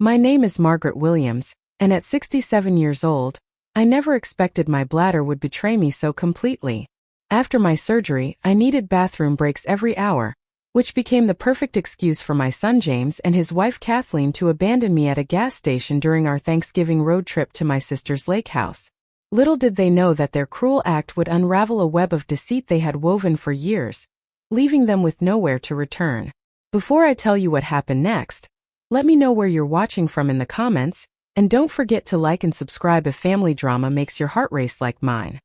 My name is Margaret Williams, and at 67 years old, I never expected my bladder would betray me so completely. After my surgery, I needed bathroom breaks every hour, which became the perfect excuse for my son James and his wife Kathleen to abandon me at a gas station during our Thanksgiving road trip to my sister's lake house. Little did they know that their cruel act would unravel a web of deceit they had woven for years, leaving them with nowhere to return. Before I tell you what happened next, let me know where you're watching from in the comments, and don't forget to like and subscribe if family drama makes your heart race like mine.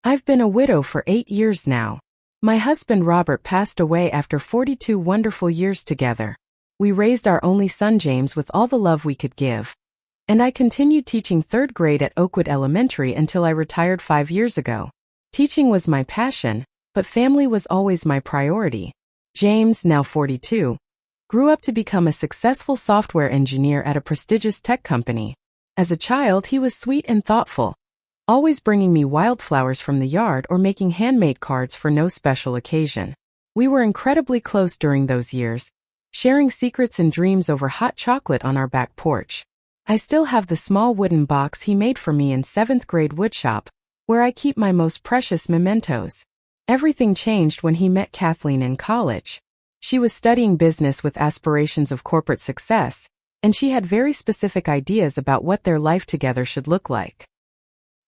I've been a widow for 8 years now. My husband Robert passed away after 42 wonderful years together. We raised our only son James with all the love we could give. And I continued teaching 3rd grade at Oakwood Elementary until I retired 5 years ago. Teaching was my passion, but family was always my priority. James, now 42, grew up to become a successful software engineer at a prestigious tech company. As a child, he was sweet and thoughtful, always bringing me wildflowers from the yard or making handmade cards for no special occasion. We were incredibly close during those years, sharing secrets and dreams over hot chocolate on our back porch. I still have the small wooden box he made for me in 7th grade woodshop, where I keep my most precious mementos. Everything changed when he met Kathleen in college. She was studying business with aspirations of corporate success, and she had very specific ideas about what their life together should look like.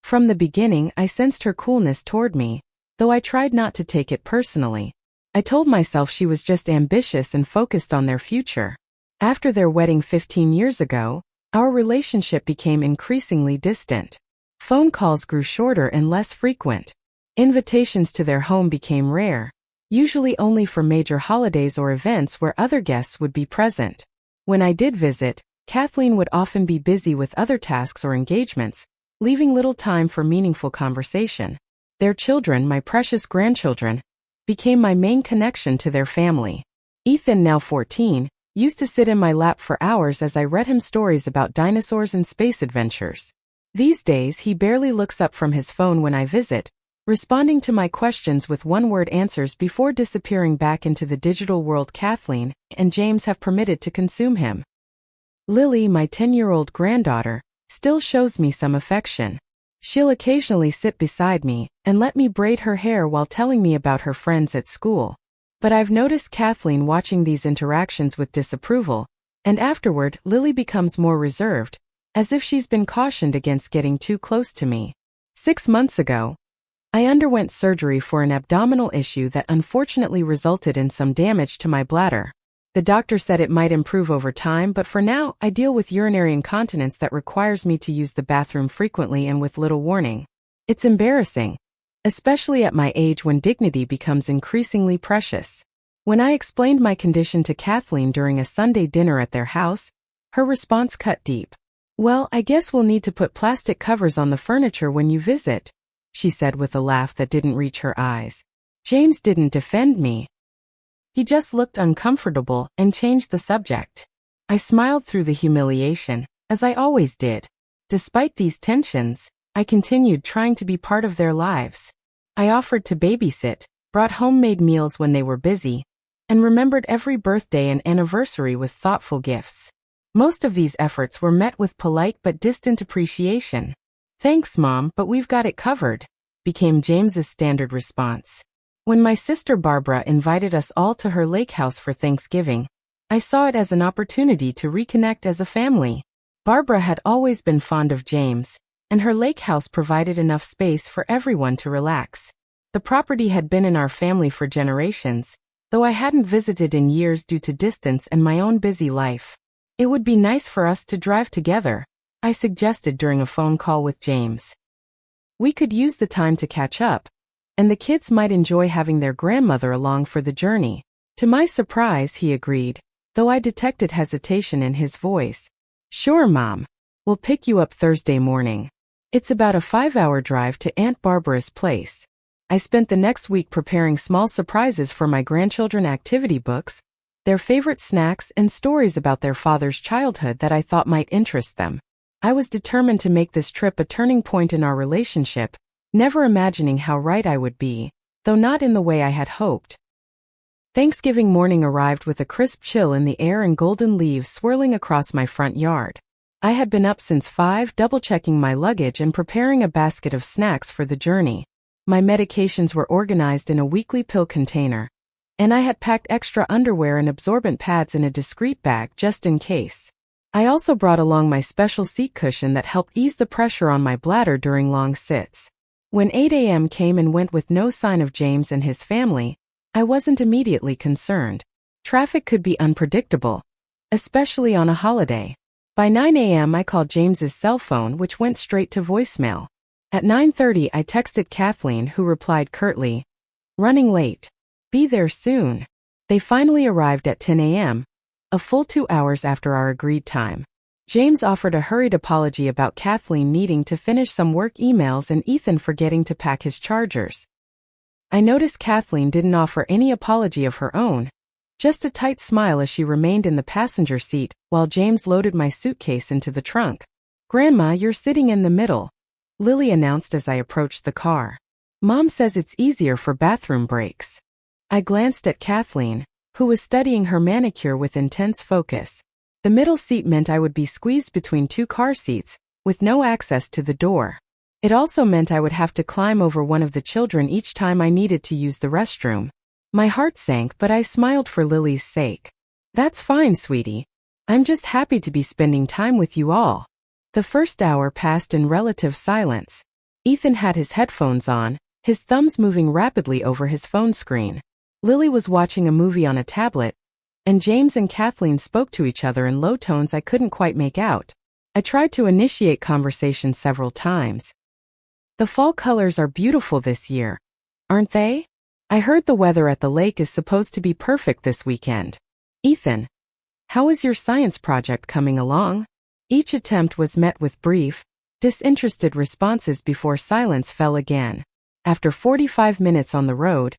From the beginning, I sensed her coolness toward me, though I tried not to take it personally. I told myself she was just ambitious and focused on their future. After their wedding 15 years ago, our relationship became increasingly distant. Phone calls grew shorter and less frequent. Invitations to their home became rare, usually only for major holidays or events where other guests would be present. When I did visit, Kathleen would often be busy with other tasks or engagements, leaving little time for meaningful conversation. Their children, my precious grandchildren, became my main connection to their family. Ethan, now 14, used to sit in my lap for hours as I read him stories about dinosaurs and space adventures. These days, he barely looks up from his phone when I visit, responding to my questions with one-word answers before disappearing back into the digital world Kathleen and James have permitted to consume him. Lily, my 10-year-old granddaughter, still shows me some affection. She'll occasionally sit beside me and let me braid her hair while telling me about her friends at school. But I've noticed Kathleen watching these interactions with disapproval, and afterward Lily becomes more reserved, as if she's been cautioned against getting too close to me. 6 months ago, I underwent surgery for an abdominal issue that unfortunately resulted in some damage to my bladder. The doctor said it might improve over time, but for now, I deal with urinary incontinence that requires me to use the bathroom frequently and with little warning. It's embarrassing, especially at my age when dignity becomes increasingly precious. When I explained my condition to Kathleen during a Sunday dinner at their house, her response cut deep. "Well, I guess we'll need to put plastic covers on the furniture when you visit," she said with a laugh that didn't reach her eyes. James didn't defend me. He just looked uncomfortable and changed the subject. I smiled through the humiliation, as I always did. Despite these tensions, I continued trying to be part of their lives. I offered to babysit, brought homemade meals when they were busy, and remembered every birthday and anniversary with thoughtful gifts. Most of these efforts were met with polite but distant appreciation. "Thanks, Mom, but we've got it covered," became James's standard response. When my sister Barbara invited us all to her lake house for Thanksgiving, I saw it as an opportunity to reconnect as a family. Barbara had always been fond of James, and her lake house provided enough space for everyone to relax. The property had been in our family for generations, though I hadn't visited in years due to distance and my own busy life. "It would be nice for us to drive together," I suggested during a phone call with James. "We could use the time to catch up, and the kids might enjoy having their grandmother along for the journey." To my surprise, he agreed, though I detected hesitation in his voice. "Sure, Mom. We'll pick you up Thursday morning. It's about a 5-hour drive to Aunt Barbara's place." I spent the next week preparing small surprises for my grandchildren, activity books, their favorite snacks, and stories about their father's childhood that I thought might interest them. I was determined to make this trip a turning point in our relationship, never imagining how right I would be, though not in the way I had hoped. Thanksgiving morning arrived with a crisp chill in the air and golden leaves swirling across my front yard. I had been up since 5, double-checking my luggage and preparing a basket of snacks for the journey. My medications were organized in a weekly pill container, and I had packed extra underwear and absorbent pads in a discreet bag just in case. I also brought along my special seat cushion that helped ease the pressure on my bladder during long sits. When 8 a.m. came and went with no sign of James and his family, I wasn't immediately concerned. Traffic could be unpredictable, especially on a holiday. By 9 a.m. I called James's cell phone, which went straight to voicemail. At 9:30 I texted Kathleen, who replied curtly, "Running late. Be there soon." They finally arrived at 10 a.m., a full 2 hours after our agreed time. James offered a hurried apology about Kathleen needing to finish some work emails and Ethan forgetting to pack his chargers. I noticed Kathleen didn't offer any apology of her own, just a tight smile as she remained in the passenger seat while James loaded my suitcase into the trunk. "Grandma, you're sitting in the middle," Lily announced as I approached the car. "Mom says it's easier for bathroom breaks." I glanced at Kathleen, who was studying her manicure with intense focus. The middle seat meant I would be squeezed between 2 car seats, with no access to the door. It also meant I would have to climb over one of the children each time I needed to use the restroom. My heart sank, but I smiled for Lily's sake. "That's fine, sweetie. I'm just happy to be spending time with you all." The first hour passed in relative silence. Ethan had his headphones on, his thumbs moving rapidly over his phone screen. Lily was watching a movie on a tablet, and James and Kathleen spoke to each other in low tones I couldn't quite make out. I tried to initiate conversation several times. "The fall colors are beautiful this year, aren't they? I heard the weather at the lake is supposed to be perfect this weekend." "Ethan, how is your science project coming along?" Each attempt was met with brief, disinterested responses before silence fell again. After 45 minutes on the road,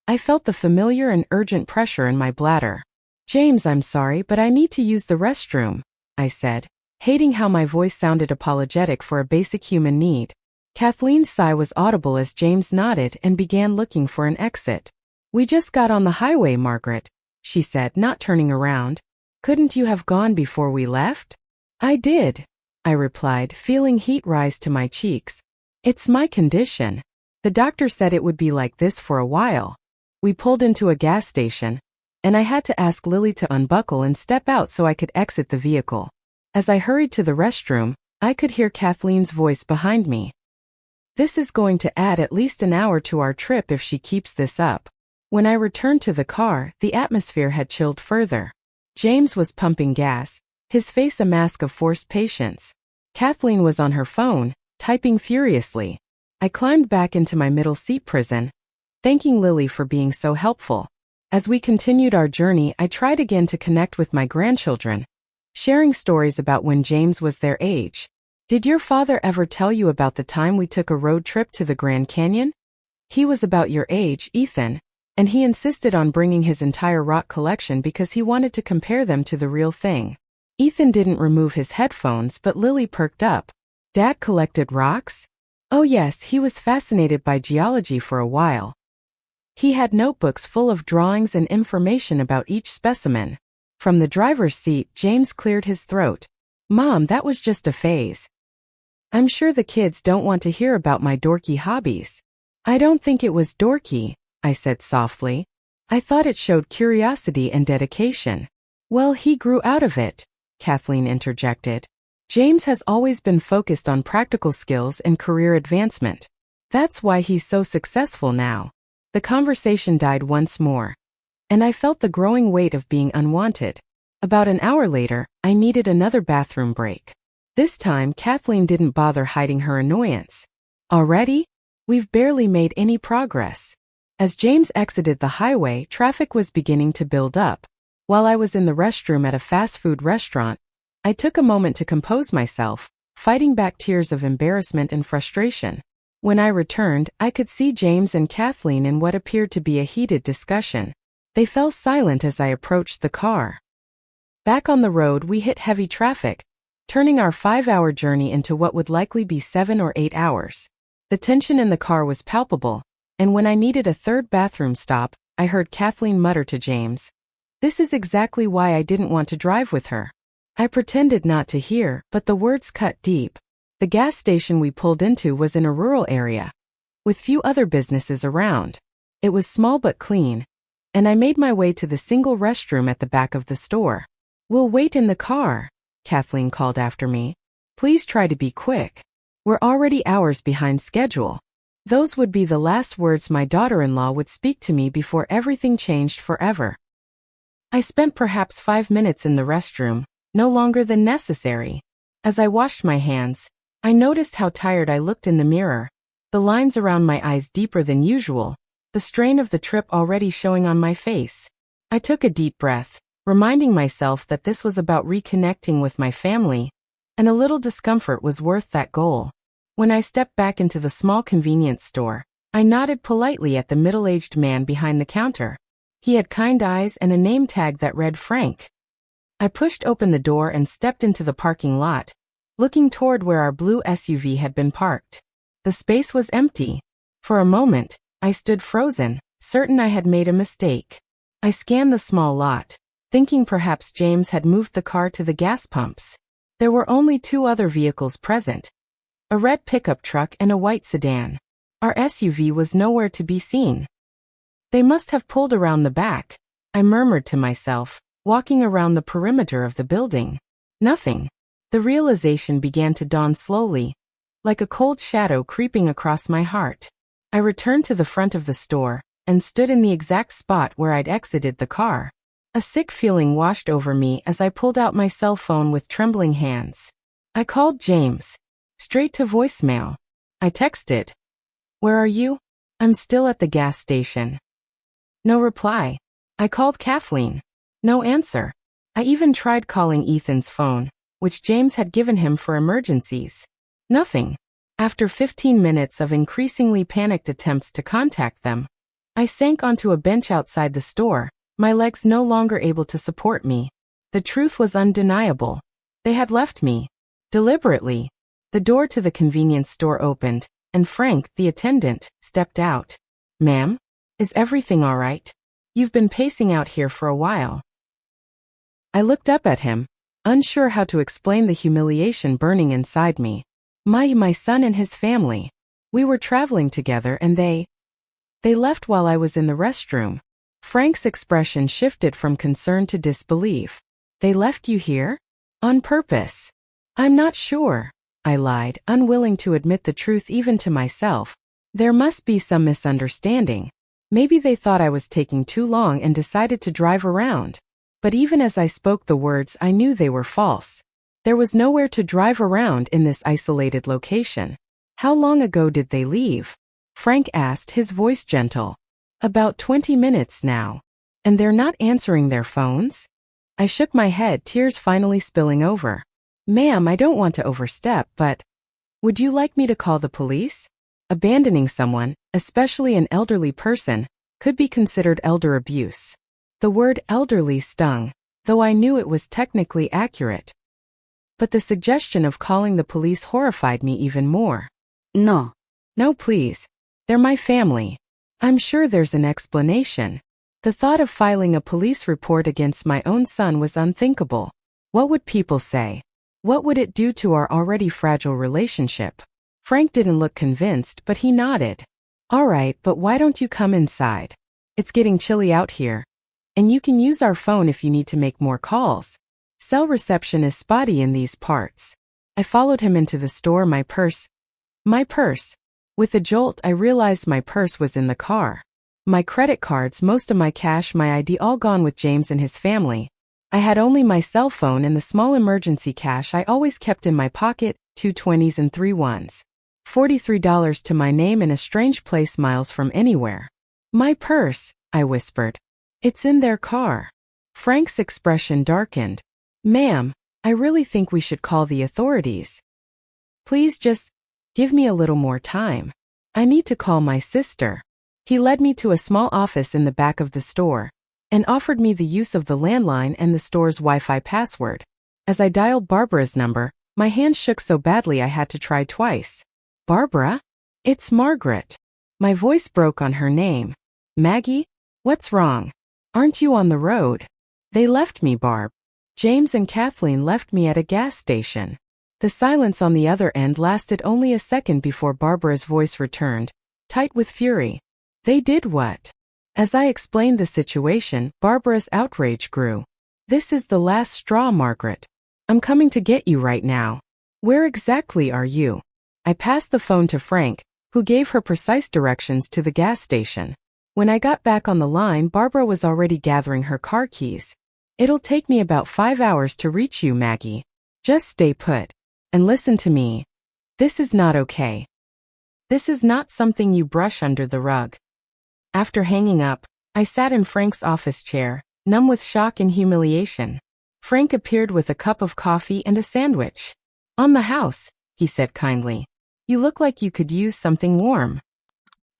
I felt the familiar and urgent pressure in my bladder. "James, I'm sorry, but I need to use the restroom," I said, hating how my voice sounded apologetic for a basic human need. Kathleen's sigh was audible as James nodded and began looking for an exit. "We just got on the highway, Margaret," she said, not turning around. "Couldn't you have gone before we left?" "I did," I replied, feeling heat rise to my cheeks. "It's my condition. The doctor said it would be like this for a while." We pulled into a gas station, and I had to ask Lily to unbuckle and step out so I could exit the vehicle. As I hurried to the restroom, I could hear Kathleen's voice behind me. "This is going to add at least an hour to our trip if she keeps this up." When I returned to the car, the atmosphere had chilled further. James was pumping gas, his face a mask of forced patience. Kathleen was on her phone, typing furiously. I climbed back into my middle seat prison, thanking Lily for being so helpful. As we continued our journey, I tried again to connect with my grandchildren, sharing stories about when James was their age. "Did your father ever tell you about the time we took a road trip to the Grand Canyon? He was about your age, Ethan, and he insisted on bringing his entire rock collection because he wanted to compare them to the real thing." Ethan didn't remove his headphones, but Lily perked up. "Dad collected rocks?" "Oh yes, he was fascinated by geology for a while. He had notebooks full of drawings and information about each specimen." From the driver's seat, James cleared his throat. "Mom, that was just a phase. I'm sure the kids don't want to hear about my dorky hobbies." "I don't think it was dorky," I said softly. "I thought it showed curiosity and dedication." "Well, he grew out of it," Kathleen interjected. "James has always been focused on practical skills and career advancement. That's why he's so successful now." The conversation died once more, and I felt the growing weight of being unwanted. About an hour later, I needed another bathroom break. This time, Kathleen didn't bother hiding her annoyance. "Already? We've barely made any progress." As James exited the highway, traffic was beginning to build up. While I was in the restroom at a fast food restaurant, I took a moment to compose myself, fighting back tears of embarrassment and frustration. When I returned, I could see James and Kathleen in what appeared to be a heated discussion. They fell silent as I approached the car. Back on the road, we hit heavy traffic, turning our 5-hour journey into what would likely be 7 or 8 hours. The tension in the car was palpable, and when I needed a third bathroom stop, I heard Kathleen mutter to James. This is exactly why I didn't want to drive with her. I pretended not to hear, but the words cut deep. The gas station we pulled into was in a rural area, with few other businesses around. It was small but clean, and I made my way to the single restroom at the back of the store. We'll wait in the car, Kathleen called after me. Please try to be quick. We're already hours behind schedule. Those would be the last words my daughter-in-law would speak to me before everything changed forever. I spent perhaps 5 minutes in the restroom, no longer than necessary. As I washed my hands, I noticed how tired I looked in the mirror, the lines around my eyes deeper than usual, the strain of the trip already showing on my face. I took a deep breath, reminding myself that this was about reconnecting with my family, and a little discomfort was worth that goal. When I stepped back into the small convenience store, I nodded politely at the middle-aged man behind the counter. He had kind eyes and a name tag that read Frank. I pushed open the door and stepped into the parking lot, looking toward where our blue SUV had been parked. The space was empty. For a moment, I stood frozen, certain I had made a mistake. I scanned the small lot, thinking perhaps James had moved the car to the gas pumps. There were only 2 other vehicles present, a red pickup truck and a white sedan. Our SUV was nowhere to be seen. They must have pulled around the back, I murmured to myself, walking around the perimeter of the building. Nothing. The realization began to dawn slowly, like a cold shadow creeping across my heart. I returned to the front of the store and stood in the exact spot where I'd exited the car. A sick feeling washed over me as I pulled out my cell phone with trembling hands. I called James. Straight to voicemail. I texted. Where are you? I'm still at the gas station. No reply. I called Kathleen. No answer. I even tried calling Ethan's phone, which James had given him for emergencies. Nothing. After 15 minutes of increasingly panicked attempts to contact them, I sank onto a bench outside the store, my legs no longer able to support me. The truth was undeniable. They had left me. Deliberately. The door to the convenience store opened, and Frank, the attendant, stepped out. Ma'am? Is everything all right? You've been pacing out here for a while. I looked up at him, unsure how to explain the humiliation burning inside me. My son and his family. We were traveling together and they left while I was in the restroom. Frank's expression shifted from concern to disbelief. They left you here? On purpose? I'm not sure, I lied, unwilling to admit the truth even to myself. There must be some misunderstanding. Maybe they thought I was taking too long and decided to drive around. But even as I spoke the words, I knew they were false. There was nowhere to drive around in this isolated location. How long ago did they leave? Frank asked, his voice gentle. About 20 minutes now. And they're not answering their phones? I shook my head, tears finally spilling over. Ma'am, I don't want to overstep, but would you like me to call the police? Abandoning someone, especially an elderly person, could be considered elder abuse. The word elderly stung, though I knew it was technically accurate. But the suggestion of calling the police horrified me even more. No. No, please. They're my family. I'm sure there's an explanation. The thought of filing a police report against my own son was unthinkable. What would people say? What would it do to our already fragile relationship? Frank didn't look convinced, but he nodded. All right, but why don't you come inside? It's getting chilly out here. And you can use our phone if you need to make more calls. Cell reception is spotty in these parts. I followed him into the store, my purse. With a jolt, I realized my purse was in the car. My credit cards, most of my cash, my ID all gone with James and his family. I had only my cell phone and the small emergency cash I always kept in my pocket, 2 20s and 3 1s. $43 to my name in a strange place miles from anywhere. My purse, I whispered. It's in their car. Frank's expression darkened. Ma'am, I really think we should call the authorities. Please just give me a little more time. I need to call my sister. He led me to a small office in the back of the store and offered me the use of the landline and the store's Wi-Fi password. As I dialed Barbara's number, my hand shook so badly I had to try twice. Barbara? It's Margaret. My voice broke on her name. Maggie? What's wrong? Aren't you on the road? They left me, Barb. James and Kathleen left me at a gas station. The silence on the other end lasted only a second before Barbara's voice returned, tight with fury. They did what? As I explained the situation, Barbara's outrage grew. This is the last straw, Margaret. I'm coming to get you right now. Where exactly are you? I passed the phone to Frank, who gave her precise directions to the gas station. When I got back on the line, Barbara was already gathering her car keys. It'll take me about 5 hours to reach you, Maggie. Just stay put. And listen to me. This is not okay. This is not something you brush under the rug. After hanging up, I sat in Frank's office chair, numb with shock and humiliation. Frank appeared with a cup of coffee and a sandwich. On the house, he said kindly. You look like you could use something warm.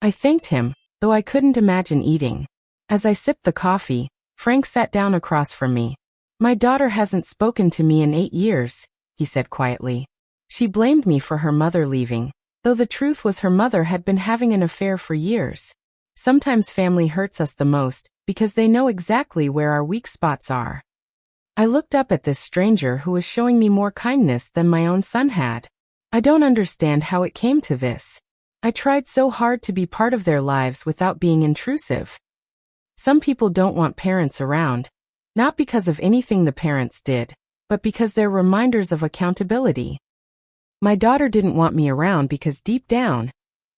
I thanked him, though I couldn't imagine eating. As I sipped the coffee, Frank sat down across from me. My daughter hasn't spoken to me in 8 years, he said quietly. She blamed me for her mother leaving, though the truth was her mother had been having an affair for years. Sometimes family hurts us the most because they know exactly where our weak spots are. I looked up at this stranger who was showing me more kindness than my own son had. I don't understand how it came to this. I tried so hard to be part of their lives without being intrusive. Some people don't want parents around, not because of anything the parents did, but because they're reminders of accountability. My daughter didn't want me around because deep down,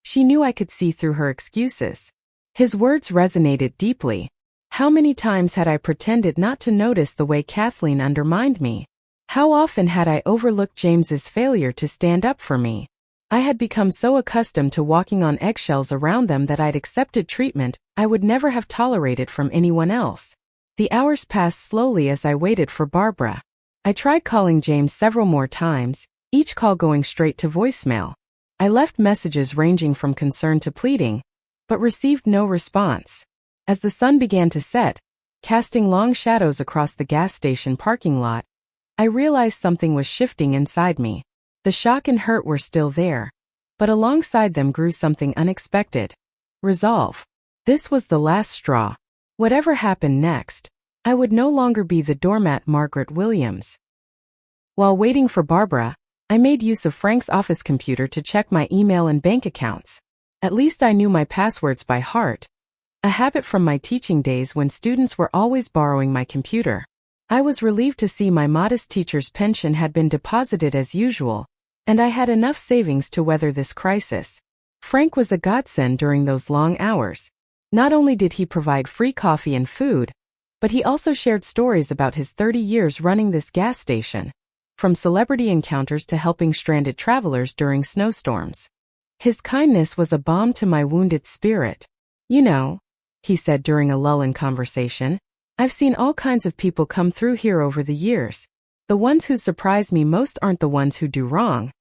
she knew I could see through her excuses. His words resonated deeply. How many times had I pretended not to notice the way Kathleen undermined me? How often had I overlooked James's failure to stand up for me? I had become so accustomed to walking on eggshells around them that I'd accepted treatment I would never have tolerated from anyone else. The hours passed slowly as I waited for Barbara. I tried calling James several more times, each call going straight to voicemail. I left messages ranging from concern to pleading, but received no response. As the sun began to set, casting long shadows across the gas station parking lot, I realized something was shifting inside me. The shock and hurt were still there, but alongside them grew something unexpected. Resolve. This was the last straw. Whatever happened next, I would no longer be the doormat Margaret Williams. While waiting for Barbara, I made use of Frank's office computer to check my email and bank accounts. At least I knew my passwords by heart, a habit from my teaching days when students were always borrowing my computer. I was relieved to see my modest teacher's pension had been deposited as usual, and I had enough savings to weather this crisis. Frank was a godsend during those long hours. Not only did he provide free coffee and food, but he also shared stories about his 30 years running this gas station, from celebrity encounters to helping stranded travelers during snowstorms. His kindness was a balm to my wounded spirit. You know, he said during a lull in conversation, I've seen all kinds of people come through here over the years. The ones who surprise me most aren't the ones who do wrong,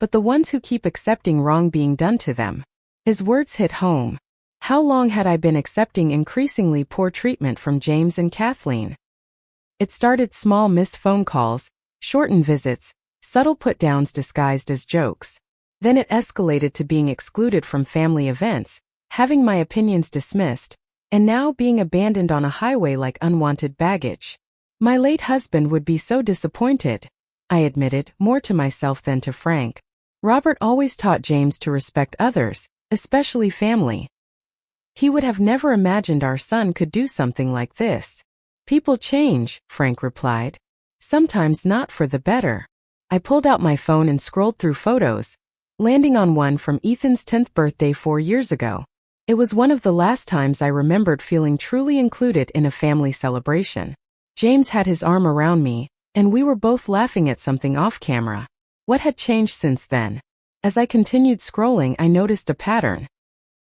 but the ones who keep accepting wrong being done to them. His words hit home. How long had I been accepting increasingly poor treatment from James and Kathleen? It started small missed phone calls, shortened visits, subtle put-downs disguised as jokes. Then it escalated to being excluded from family events, having my opinions dismissed, and now being abandoned on a highway like unwanted baggage. My late husband would be so disappointed, I admitted, more to myself than to Frank. Robert always taught James to respect others, especially family. He would have never imagined our son could do something like this. People change, Frank replied. Sometimes not for the better. I pulled out my phone and scrolled through photos, landing on one from Ethan's 10th birthday 4 years ago. It was one of the last times I remembered feeling truly included in a family celebration. James had his arm around me, and we were both laughing at something off camera. What had changed since then? As I continued scrolling, I noticed a pattern.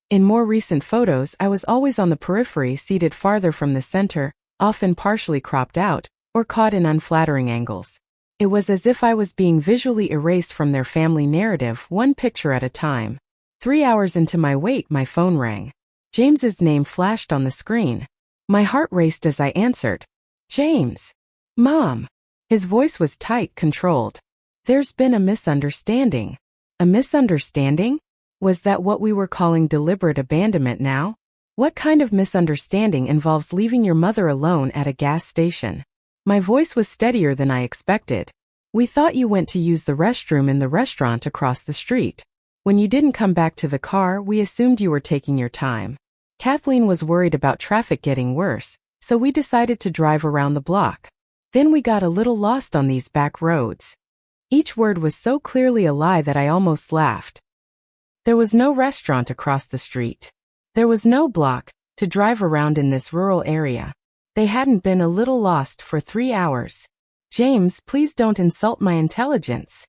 In more recent photos, I was always on the periphery, seated farther from the center, often partially cropped out, or caught in unflattering angles. It was as if I was being visually erased from their family narrative, one picture at a time. 3 hours into my wait, my phone rang. James's name flashed on the screen. My heart raced as I answered. James. Mom. His voice was tight, controlled. There's been a misunderstanding. A misunderstanding? Was that what we were calling deliberate abandonment now? What kind of misunderstanding involves leaving your mother alone at a gas station? My voice was steadier than I expected. We thought you went to use the restroom in the restaurant across the street. When you didn't come back to the car, we assumed you were taking your time. Kathleen was worried about traffic getting worse, so we decided to drive around the block. Then we got a little lost on these back roads. Each word was so clearly a lie that I almost laughed. There was no restaurant across the street. There was no block to drive around in this rural area. They hadn't been a little lost for 3 hours. James, please don't insult my intelligence.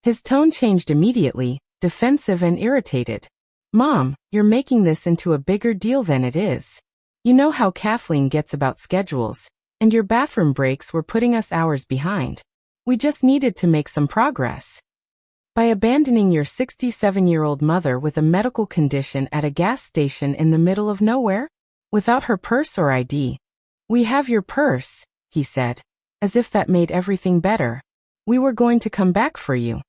His tone changed immediately, defensive and irritated. Mom, you're making this into a bigger deal than it is. You know how Kathleen gets about schedules, and your bathroom breaks were putting us hours behind. We just needed to make some progress. By abandoning your 67-year-old mother with a medical condition at a gas station in the middle of nowhere, without her purse or ID. We have your purse, he said, as if that made everything better. We were going to come back for you.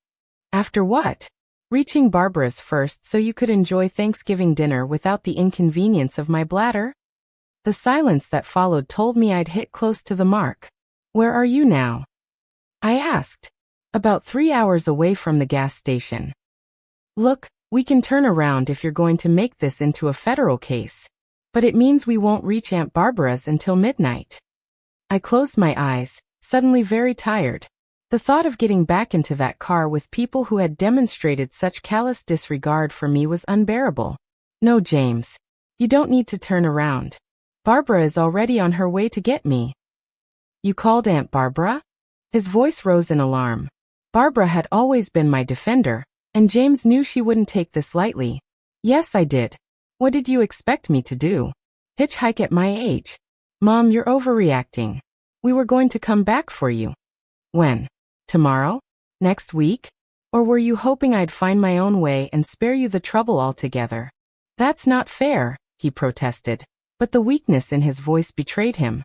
After what? Reaching Barbara's first so you could enjoy Thanksgiving dinner without the inconvenience of my bladder? The silence that followed told me I'd hit close to the mark. Where are you now? I asked. About 3 hours away from the gas station. Look, we can turn around if you're going to make this into a federal case. But it means we won't reach Aunt Barbara's until midnight. I closed my eyes, suddenly very tired. The thought of getting back into that car with people who had demonstrated such callous disregard for me was unbearable. No, James. You don't need to turn around. Barbara is already on her way to get me. You called Aunt Barbara? His voice rose in alarm. Barbara had always been my defender, and James knew she wouldn't take this lightly. Yes, I did. What did you expect me to do? Hitchhike at my age? Mom, you're overreacting. We were going to come back for you. When? Tomorrow? Next week? Or were you hoping I'd find my own way and spare you the trouble altogether? That's not fair, he protested, but the weakness in his voice betrayed him.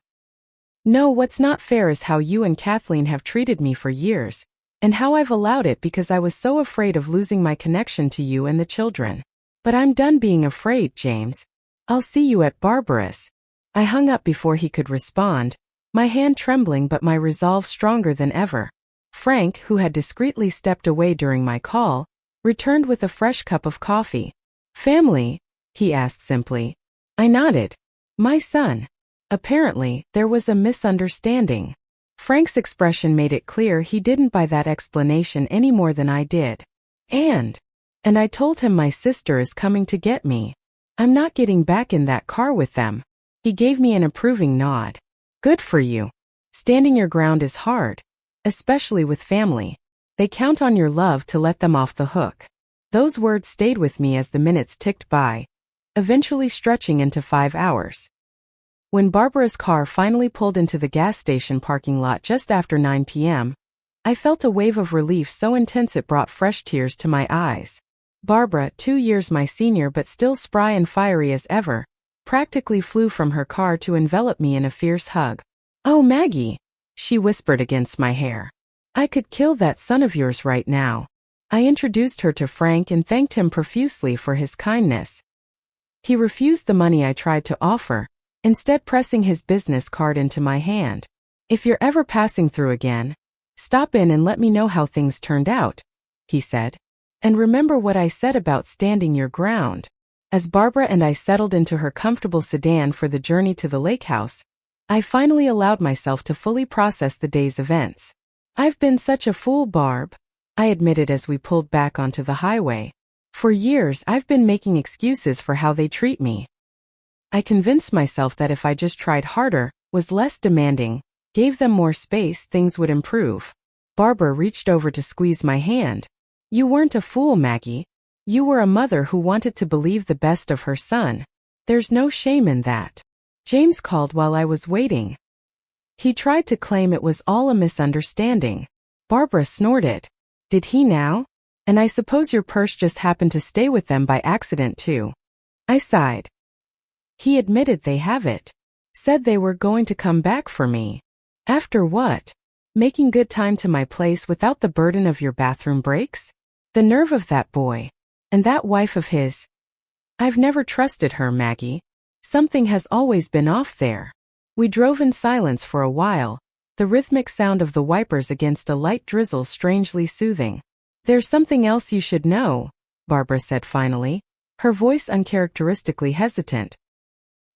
No, what's not fair is how you and Kathleen have treated me for years, and how I've allowed it because I was so afraid of losing my connection to you and the children. But I'm done being afraid, James. I'll see you at Barbara's. I hung up before he could respond, my hand trembling but my resolve stronger than ever. Frank, who had discreetly stepped away during my call, returned with a fresh cup of coffee. Family? He asked simply. I nodded. My son. Apparently, there was a misunderstanding. Frank's expression made it clear he didn't buy that explanation any more than I did. And I told him my sister is coming to get me. I'm not getting back in that car with them. He gave me an approving nod. Good for you. Standing your ground is hard. Especially with family. They count on your love to let them off the hook. Those words stayed with me as the minutes ticked by, eventually stretching into 5 hours. When Barbara's car finally pulled into the gas station parking lot just after 9 p.m., I felt a wave of relief so intense it brought fresh tears to my eyes. Barbara, 2 years my senior but still spry and fiery as ever, practically flew from her car to envelop me in a fierce hug. Oh, Maggie, she whispered against my hair. I could kill that son of yours right now. I introduced her to Frank and thanked him profusely for his kindness. He refused the money I tried to offer, instead pressing his business card into my hand. If you're ever passing through again, stop in and let me know how things turned out, he said. And remember what I said about standing your ground. As Barbara and I settled into her comfortable sedan for the journey to the lake house, I finally allowed myself to fully process the day's events. I've been such a fool, Barb, I admitted as we pulled back onto the highway. For years I've been making excuses for how they treat me. I convinced myself that if I just tried harder, was less demanding, gave them more space, things would improve. Barbara reached over to squeeze my hand. You weren't a fool, Maggie. You were a mother who wanted to believe the best of her son. There's no shame in that. James called while I was waiting. He tried to claim it was all a misunderstanding. Barbara snorted. Did he now? And I suppose your purse just happened to stay with them by accident too. I sighed. He admitted they have it. Said they were going to come back for me. After what? Making good time to my place without the burden of your bathroom breaks? The nerve of that boy. And that wife of his. I've never trusted her, Maggie. Something has always been off there. We drove in silence for a while, the rhythmic sound of the wipers against a light drizzle strangely soothing. There's something else you should know, Barbara said finally, her voice uncharacteristically hesitant.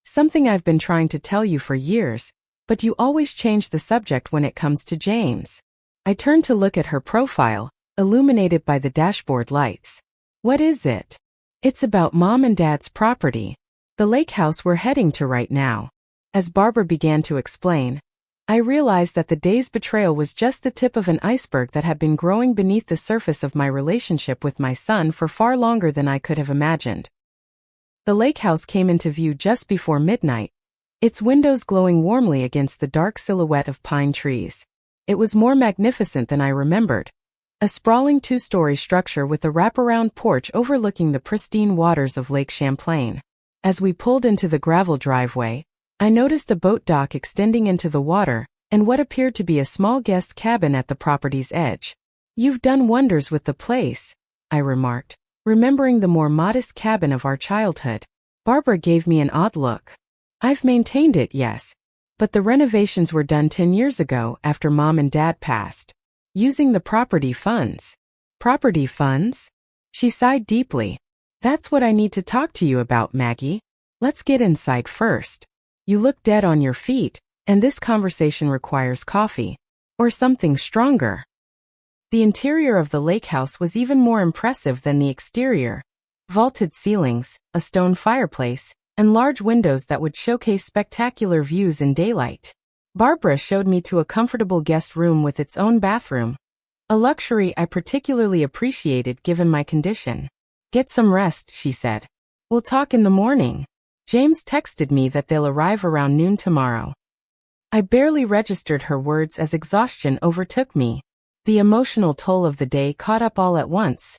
Something I've been trying to tell you for years, but you always change the subject when it comes to James. I turned to look at her profile, illuminated by the dashboard lights. What is it? It's about Mom and Dad's property, the lake house we're heading to right now. As Barbara began to explain, I realized that the day's betrayal was just the tip of an iceberg that had been growing beneath the surface of my relationship with my son for far longer than I could have imagined. The lake house came into view just before midnight, its windows glowing warmly against the dark silhouette of pine trees. It was more magnificent than I remembered. A sprawling two-story structure with a wraparound porch overlooking the pristine waters of Lake Champlain. As we pulled into the gravel driveway, I noticed a boat dock extending into the water, and what appeared to be a small guest cabin at the property's edge. You've done wonders with the place, I remarked, remembering the more modest cabin of our childhood. Barbara gave me an odd look. I've maintained it, yes, but the renovations were done 10 years ago after Mom and Dad passed. Using the property funds. Property funds? She sighed deeply. That's what I need to talk to you about, Maggie. Let's get inside first. You look dead on your feet, and this conversation requires coffee. Or something stronger. The interior of the lake house was even more impressive than the exterior. Vaulted ceilings, a stone fireplace, and large windows that would showcase spectacular views in daylight. Barbara showed me to a comfortable guest room with its own bathroom, a luxury I particularly appreciated given my condition. Get some rest, she said. We'll talk in the morning. James texted me that they'll arrive around noon tomorrow. I barely registered her words as exhaustion overtook me. The emotional toll of the day caught up all at once,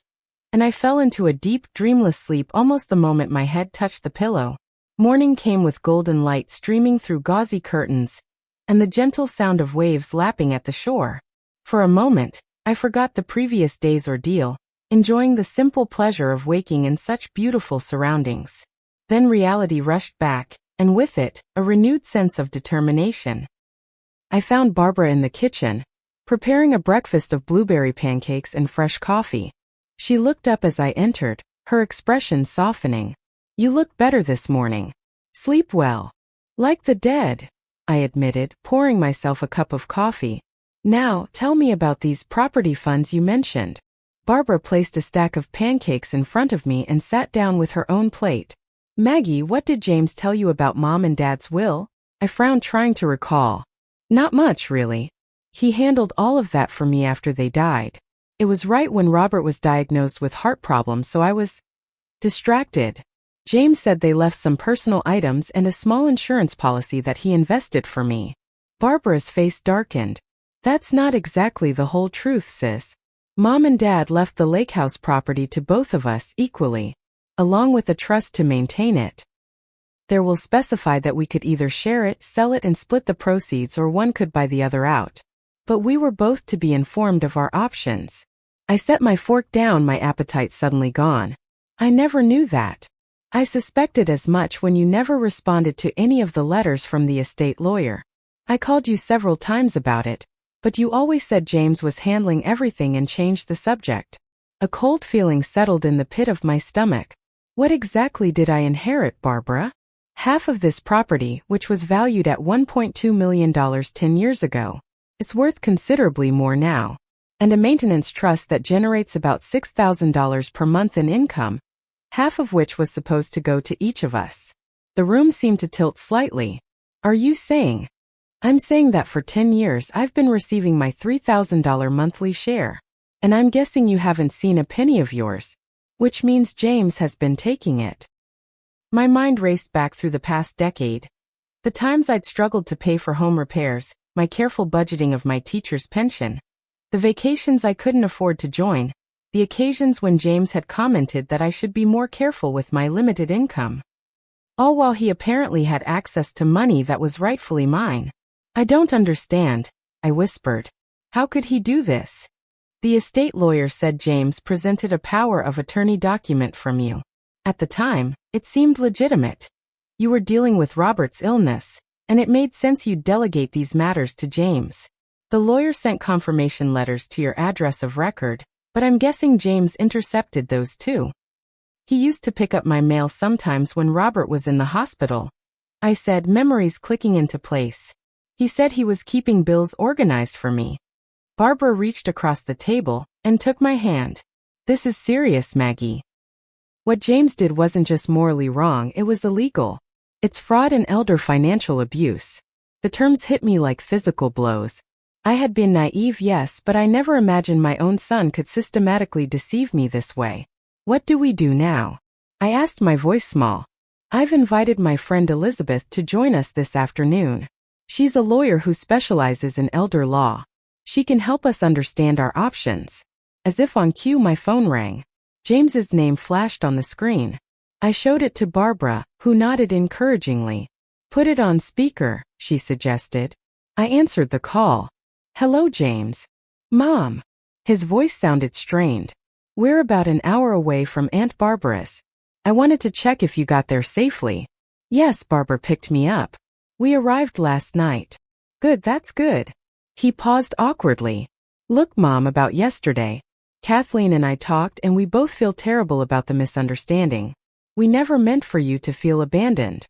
and I fell into a deep, dreamless sleep almost the moment my head touched the pillow. Morning came with golden light streaming through gauzy curtains, and the gentle sound of waves lapping at the shore. For a moment, I forgot the previous day's ordeal, enjoying the simple pleasure of waking in such beautiful surroundings. Then reality rushed back, and with it, a renewed sense of determination. I found Barbara in the kitchen, preparing a breakfast of blueberry pancakes and fresh coffee. She looked up as I entered, her expression softening. You look better this morning. Sleep well. Like the dead, I admitted, pouring myself a cup of coffee. Now, tell me about these property funds you mentioned. Barbara placed a stack of pancakes in front of me and sat down with her own plate. Maggie, what did James tell you about Mom and Dad's will? I frowned, trying to recall. Not much, really. He handled all of that for me after they died. It was right when Robert was diagnosed with heart problems, so I was distracted. James said they left some personal items and a small insurance policy that he invested for me. Barbara's face darkened. That's not exactly the whole truth, sis. Mom and Dad left the lake house property to both of us equally, along with a trust to maintain it. There will specify that we could either share it, sell it, and split the proceeds, or one could buy the other out. But we were both to be informed of our options. I set my fork down, my appetite suddenly gone. I never knew that. I suspected as much when you never responded to any of the letters from the estate lawyer. I called you several times about it, but you always said James was handling everything and changed the subject. A cold feeling settled in the pit of my stomach. What exactly did I inherit, Barbara? Half of this property, which was valued at $1.2 million 10 years ago. It's worth considerably more now. And a maintenance trust that generates about $6,000 per month in income, half of which was supposed to go to each of us. The room seemed to tilt slightly. Are you saying? I'm saying that for 10 years I've been receiving my $3,000 monthly share. And I'm guessing you haven't seen a penny of yours. Which means James has been taking it. My mind raced back through the past decade. The times I'd struggled to pay for home repairs, my careful budgeting of my teacher's pension, the vacations I couldn't afford to join, the occasions when James had commented that I should be more careful with my limited income. All while he apparently had access to money that was rightfully mine. I don't understand, I whispered. How could he do this? The estate lawyer said James presented a power of attorney document from you. At the time, it seemed legitimate. You were dealing with Robert's illness, and it made sense you'd delegate these matters to James. The lawyer sent confirmation letters to your address of record, but I'm guessing James intercepted those too. He used to pick up my mail sometimes when Robert was in the hospital, I said, memories clicking into place. He said he was keeping bills organized for me. Barbara reached across the table and took my hand. This is serious, Maggie. What James did wasn't just morally wrong, it was illegal. It's fraud and elder financial abuse. The terms hit me like physical blows. I had been naive, yes, but I never imagined my own son could systematically deceive me this way. What do we do now? I asked, my voice small. I've invited my friend Elizabeth to join us this afternoon. She's a lawyer who specializes in elder law. She can help us understand our options. As if on cue, my phone rang. James's name flashed on the screen. I showed it to Barbara, who nodded encouragingly. Put it on speaker, she suggested. I answered the call. Hello, James. Mom. His voice sounded strained. We're about an hour away from Aunt Barbara's. I wanted to check if you got there safely. Yes, Barbara picked me up. We arrived last night. Good, that's good. He paused awkwardly. Look, Mom, about yesterday. Kathleen and I talked and we both feel terrible about the misunderstanding. We never meant for you to feel abandoned.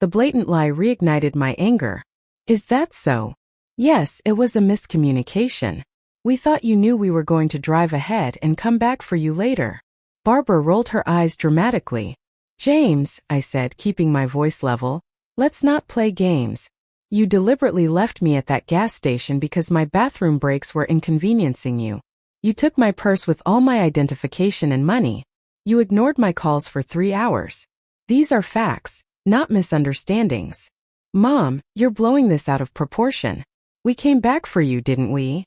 The blatant lie reignited my anger. Is that so? Yes, it was a miscommunication. We thought you knew we were going to drive ahead and come back for you later. Barbara rolled her eyes dramatically. James, I said, keeping my voice level, let's not play games. You deliberately left me at that gas station because my bathroom breaks were inconveniencing you. You took my purse with all my identification and money. You ignored my calls for 3 hours. These are facts, not misunderstandings. Mom, you're blowing this out of proportion. We came back for you, didn't we?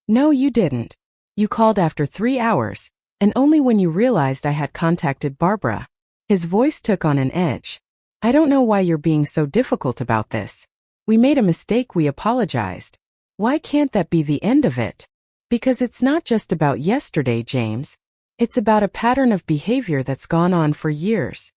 No, you didn't. You called after 3 hours, and only when you realized I had contacted Barbara. His voice took on an edge. I don't know why you're being so difficult about this. We made a mistake, we apologized. Why can't that be the end of it? Because it's not just about yesterday, James. It's about a pattern of behavior that's gone on for years.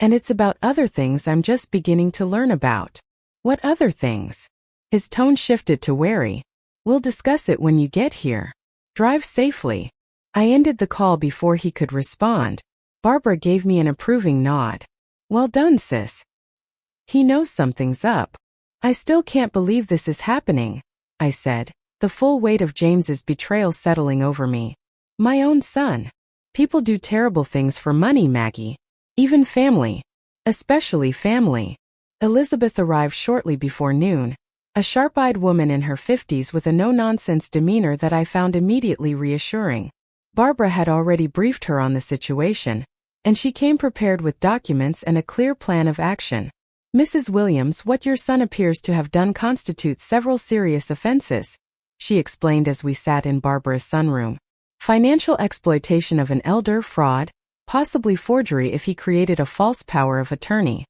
And it's about other things I'm just beginning to learn about. What other things? His tone shifted to wary. We'll discuss it when you get here. Drive safely. I ended the call before he could respond. Barbara gave me an approving nod. Well done, sis. He knows something's up. I still can't believe this is happening, I said, the full weight of James's betrayal settling over me. My own son. People do terrible things for money, Maggie. Even family. Especially family. Elizabeth arrived shortly before noon, a sharp-eyed woman in her 50s with a no-nonsense demeanor that I found immediately reassuring. Barbara had already briefed her on the situation, and she came prepared with documents and a clear plan of action. Mrs. Williams, what your son appears to have done constitutes several serious offenses, she explained as we sat in Barbara's sunroom. Financial exploitation of an elder, fraud, possibly forgery if he created a false power of attorney.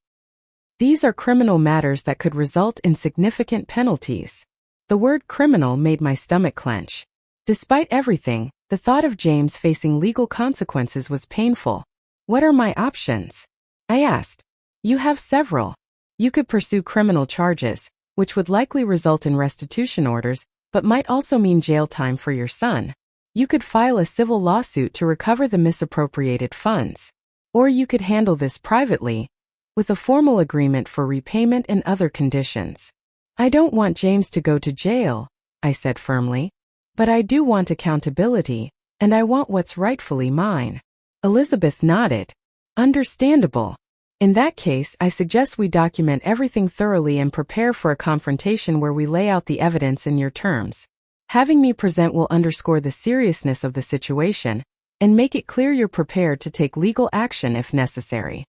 These are criminal matters that could result in significant penalties. The word criminal made my stomach clench. Despite everything, the thought of James facing legal consequences was painful. What are my options? I asked. You have several. You could pursue criminal charges, which would likely result in restitution orders, but might also mean jail time for your son. You could file a civil lawsuit to recover the misappropriated funds. Or you could handle this privately, with a formal agreement for repayment and other conditions. I don't want James to go to jail, I said firmly. But I do want accountability, and I want what's rightfully mine. Elizabeth nodded. Understandable. In that case, I suggest we document everything thoroughly and prepare for a confrontation where we lay out the evidence in your terms. Having me present will underscore the seriousness of the situation and make it clear you're prepared to take legal action if necessary.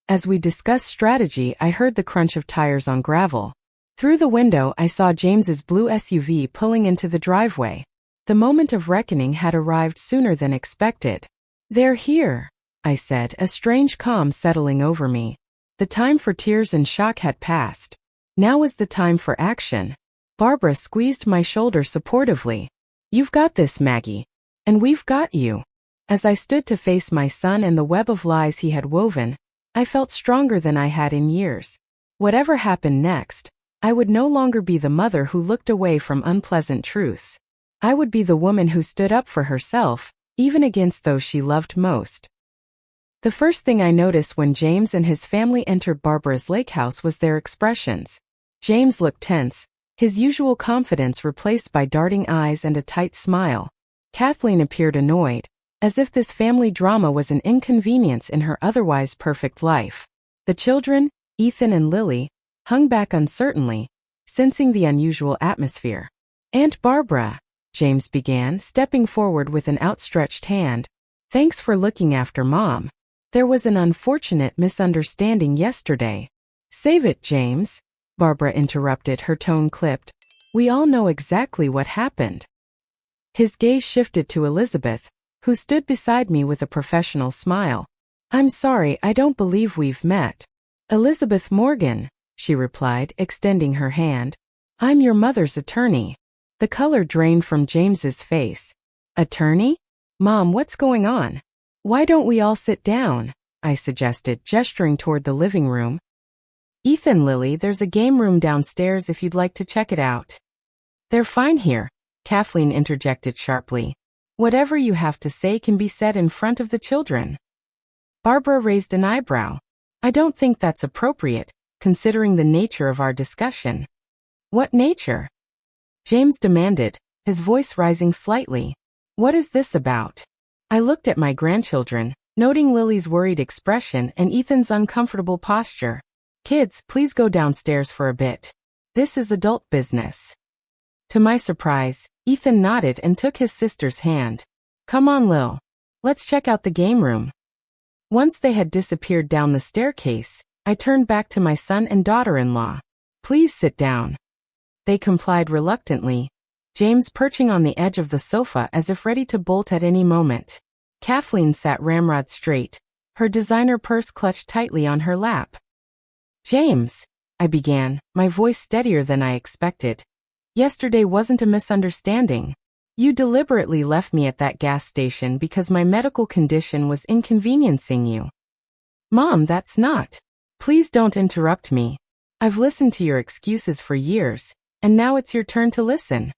As we discussed strategy, I heard the crunch of tires on gravel. Through the window, I saw James's blue SUV pulling into the driveway. The moment of reckoning had arrived sooner than expected. They're here, I said, a strange calm settling over me. The time for tears and shock had passed. Now was the time for action. Barbara squeezed my shoulder supportively. You've got this, Maggie. And we've got you. As I stood to face my son and the web of lies he had woven, I felt stronger than I had in years. Whatever happened next, I would no longer be the mother who looked away from unpleasant truths. I would be the woman who stood up for herself, even against those she loved most. The first thing I noticed when James and his family entered Barbara's lake house was their expressions. James looked tense, his usual confidence replaced by darting eyes and a tight smile. Kathleen appeared annoyed, as if this family drama was an inconvenience in her otherwise perfect life. The children, Ethan and Lily, hung back uncertainly, sensing the unusual atmosphere. "Aunt Barbara," James began, stepping forward with an outstretched hand. "Thanks for looking after Mom. There was an unfortunate misunderstanding yesterday." "Save it, James," Barbara interrupted, her tone clipped. "We all know exactly what happened." His gaze shifted to Elizabeth, who stood beside me with a professional smile. "I'm sorry, I don't believe we've met." "Elizabeth Morgan," she replied, extending her hand. "I'm your mother's attorney." The color drained from James's face. "Attorney? Mom, what's going on?" "Why don't we all sit down?" I suggested, gesturing toward the living room. "Ethan, Lily, there's a game room downstairs if you'd like to check it out." "They're fine here," Kathleen interjected sharply. "Whatever you have to say can be said in front of the children." Barbara raised an eyebrow. "I don't think that's appropriate, considering the nature of our discussion." "What nature?" James demanded, his voice rising slightly. "What is this about?" I looked at my grandchildren, noting Lily's worried expression and Ethan's uncomfortable posture. "Kids, please go downstairs for a bit. This is adult business." To my surprise, Ethan nodded and took his sister's hand. "Come on, Lil. Let's check out the game room." Once they had disappeared down the staircase, I turned back to my son and daughter-in-law. "Please sit down." They complied reluctantly, James perching on the edge of the sofa as if ready to bolt at any moment. Kathleen sat ramrod straight, her designer purse clutched tightly on her lap. "James," I began, my voice steadier than I expected. "Yesterday wasn't a misunderstanding. You deliberately left me at that gas station because my medical condition was inconveniencing you." "Mom, that's not." "Please don't interrupt me. I've listened to your excuses for years, and now it's your turn to listen."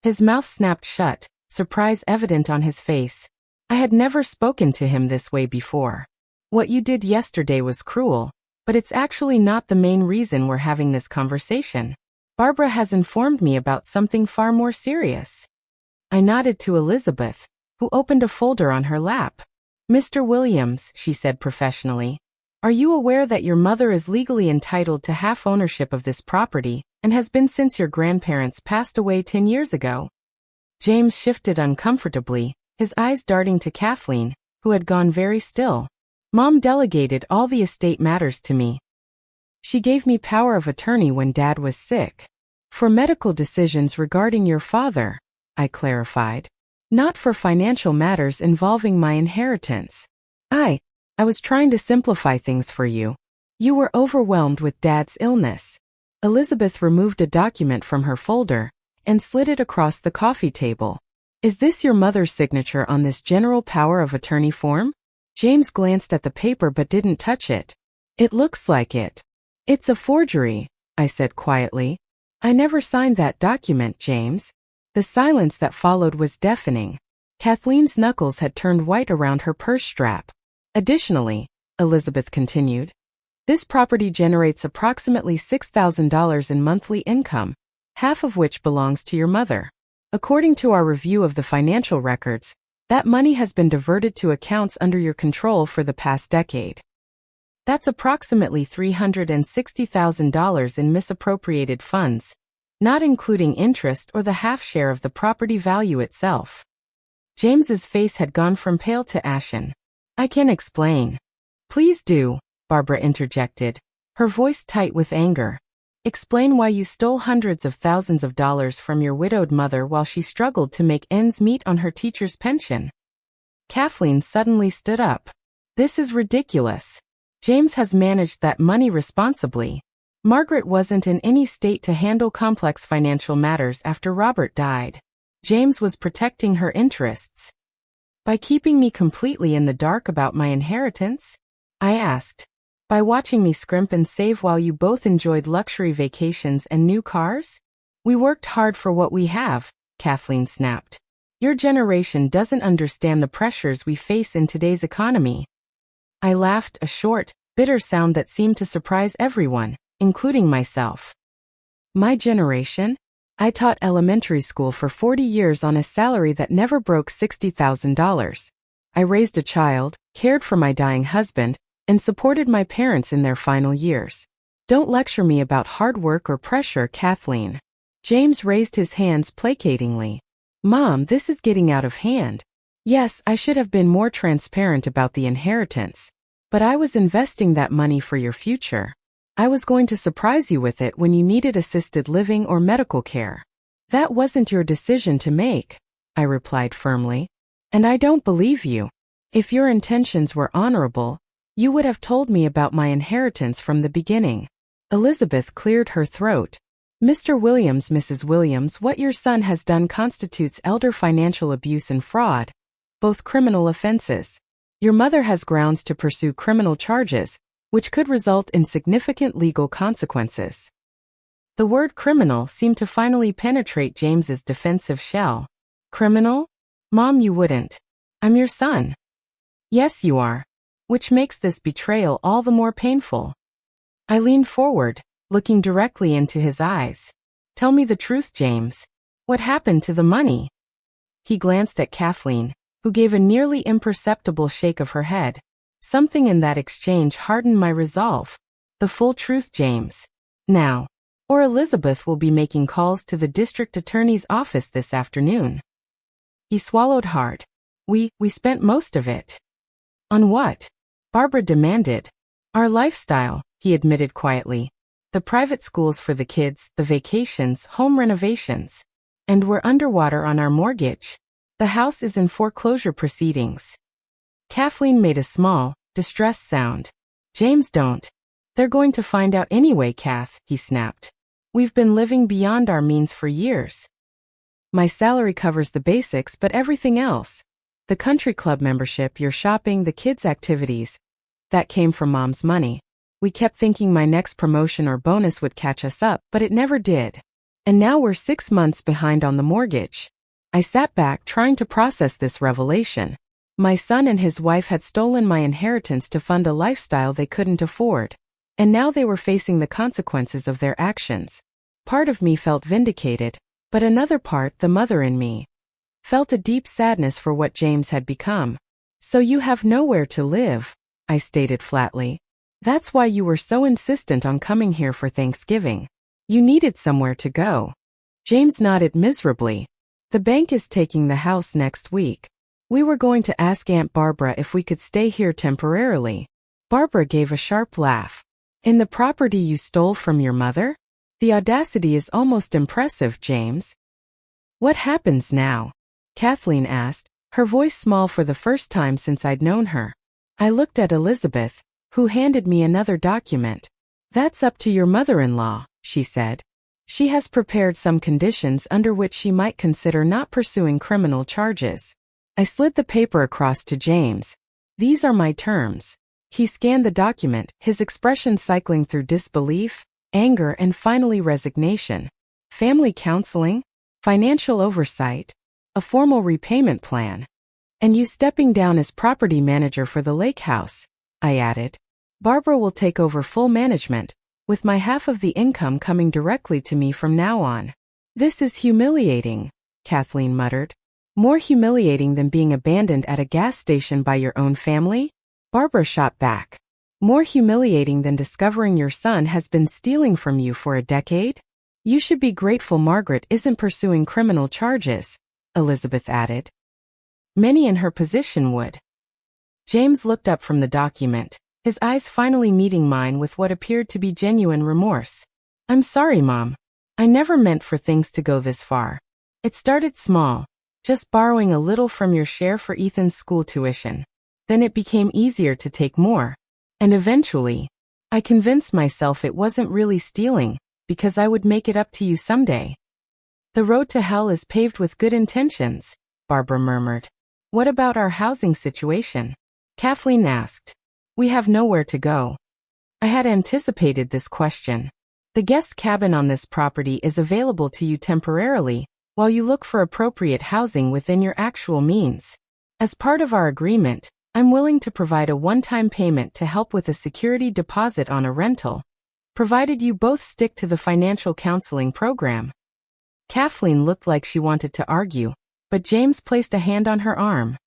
His mouth snapped shut, surprise evident on his face. I had never spoken to him this way before. "What you did yesterday was cruel, but it's actually not the main reason we're having this conversation. Barbara has informed me about something far more serious." I nodded to Elizabeth, who opened a folder on her lap. "Mr. Williams," she said professionally, "are you aware that your mother is legally entitled to half ownership of this property and has been since your grandparents passed away 10 years ago?" James shifted uncomfortably, his eyes darting to Kathleen, who had gone very still. "Mom delegated all the estate matters to me. She gave me power of attorney when Dad was sick. For medical decisions regarding your father," I clarified. "Not for financial matters involving my inheritance. I was trying to simplify things for you. You were overwhelmed with Dad's illness." Elizabeth removed a document from her folder and slid it across the coffee table. "Is this your mother's signature on this general power of attorney form?" James glanced at the paper but didn't touch it. "It looks like it." "It's a forgery," I said quietly. "I never signed that document, James." The silence that followed was deafening. Kathleen's knuckles had turned white around her purse strap. "Additionally," Elizabeth continued, "this property generates approximately $6,000 in monthly income, half of which belongs to your mother. According to our review of the financial records, that money has been diverted to accounts under your control for the past decade. That's approximately $360,000 in misappropriated funds, not including interest or the half share of the property value itself." James's face had gone from pale to ashen. "I can explain." "Please do," Barbara interjected, her voice tight with anger. "Explain why you stole hundreds of thousands of dollars from your widowed mother while she struggled to make ends meet on her teacher's pension." Kathleen suddenly stood up. "This is ridiculous. James has managed that money responsibly. Margaret wasn't in any state to handle complex financial matters after Robert died. James was protecting her interests." "By keeping me completely in the dark about my inheritance?" I asked. By watching me scrimp and save while you both enjoyed luxury vacations and new cars? We worked hard for what we have, Kathleen snapped. Your generation doesn't understand the pressures we face in today's economy. I laughed, a short, bitter sound that seemed to surprise everyone, including myself. My generation? I taught elementary school for 40 years on a salary that never broke $60,000. I raised a child, cared for my dying husband, and supported my parents in their final years. Don't lecture me about hard work or pressure, Kathleen. James raised his hands placatingly. Mom, this is getting out of hand. Yes, I should have been more transparent about the inheritance. But I was investing that money for your future. I was going to surprise you with it when you needed assisted living or medical care. That wasn't your decision to make, I replied firmly. And I don't believe you. If your intentions were honorable, you would have told me about my inheritance from the beginning. Elizabeth cleared her throat. Mr. Williams, Mrs. Williams, what your son has done constitutes elder financial abuse and fraud, both criminal offenses. Your mother has grounds to pursue criminal charges, which could result in significant legal consequences. The word criminal seemed to finally penetrate James's defensive shell. Criminal? Mom, you wouldn't. I'm your son. Yes, you are. Which makes this betrayal all the more painful. I leaned forward, looking directly into his eyes. Tell me the truth, James. What happened to the money? He glanced at Kathleen, who gave a nearly imperceptible shake of her head. Something in that exchange hardened my resolve. The full truth, James. Now. Or Elizabeth will be making calls to the district attorney's office this afternoon. He swallowed hard. We spent most of it. On what? Barbara demanded. Our lifestyle, he admitted quietly. The private schools for the kids, the vacations, home renovations. And we're underwater on our mortgage. The house is in foreclosure proceedings. Kathleen made a small, distressed sound. James, don't. They're going to find out anyway, Kath, he snapped. We've been living beyond our means for years. My salary covers the basics, but everything else. The country club membership, your shopping, the kids' activities. That came from Mom's money. We kept thinking my next promotion or bonus would catch us up, but it never did. And now we're 6 months behind on the mortgage. I sat back trying to process this revelation. My son and his wife had stolen my inheritance to fund a lifestyle they couldn't afford. And now they were facing the consequences of their actions. Part of me felt vindicated, but another part, the mother in me, felt a deep sadness for what James had become. So you have nowhere to live, I stated flatly. That's why you were so insistent on coming here for Thanksgiving. You needed somewhere to go. James nodded miserably. The bank is taking the house next week. We were going to ask Aunt Barbara if we could stay here temporarily. Barbara gave a sharp laugh. In the property you stole from your mother? The audacity is almost impressive, James. What happens now? Kathleen asked, her voice small for the first time since I'd known her. I looked at Elizabeth, who handed me another document. That's up to your mother-in-law, she said. She has prepared some conditions under which she might consider not pursuing criminal charges. I slid the paper across to James. These are my terms. He scanned the document, his expression cycling through disbelief, anger, and finally resignation. Family counseling, financial oversight, a formal repayment plan. And you stepping down as property manager for the lake house, I added. Barbara will take over full management, with my half of the income coming directly to me from now on. This is humiliating, Kathleen muttered. More humiliating than being abandoned at a gas station by your own family? Barbara shot back. More humiliating than discovering your son has been stealing from you for a decade? You should be grateful Margaret isn't pursuing criminal charges, Elizabeth added. Many in her position would. James looked up from the document, his eyes finally meeting mine with what appeared to be genuine remorse. I'm sorry, Mom. I never meant for things to go this far. It started small, just borrowing a little from your share for Ethan's school tuition. Then it became easier to take more. And eventually, I convinced myself it wasn't really stealing, because I would make it up to you someday. The road to hell is paved with good intentions, Barbara murmured. What about our housing situation? Kathleen asked. We have nowhere to go. I had anticipated this question. The guest cabin on this property is available to you temporarily, while you look for appropriate housing within your actual means. As part of our agreement, I'm willing to provide a one-time payment to help with a security deposit on a rental, provided you both stick to the financial counseling program. Kathleen looked like she wanted to argue, but James placed a hand on her arm.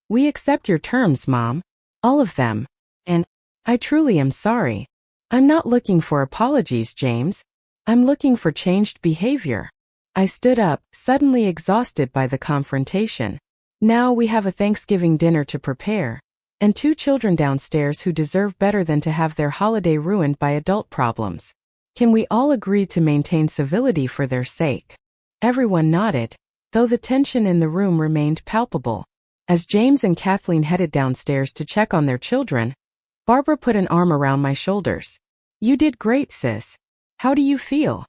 We accept your terms, Mom. All of them. And I truly am sorry. I'm not looking for apologies, James. I'm looking for changed behavior. I stood up, suddenly exhausted by the confrontation. Now we have a Thanksgiving dinner to prepare, and 2 children downstairs who deserve better than to have their holiday ruined by adult problems. Can we all agree to maintain civility for their sake? Everyone nodded, though the tension in the room remained palpable. As James and Kathleen headed downstairs to check on their children, Barbara put an arm around my shoulders. You did great, sis. How do you feel?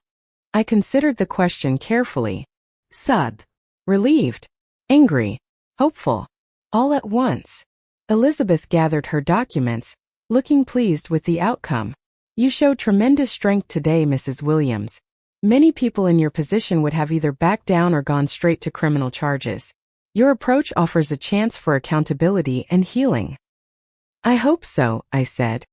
I considered the question carefully. Sad. Relieved. Angry. Hopeful. All at once. Elizabeth gathered her documents, looking pleased with the outcome. You showed tremendous strength today, Mrs. Williams. Many people in your position would have either backed down or gone straight to criminal charges. Your approach offers a chance for accountability and healing. I hope so, I said.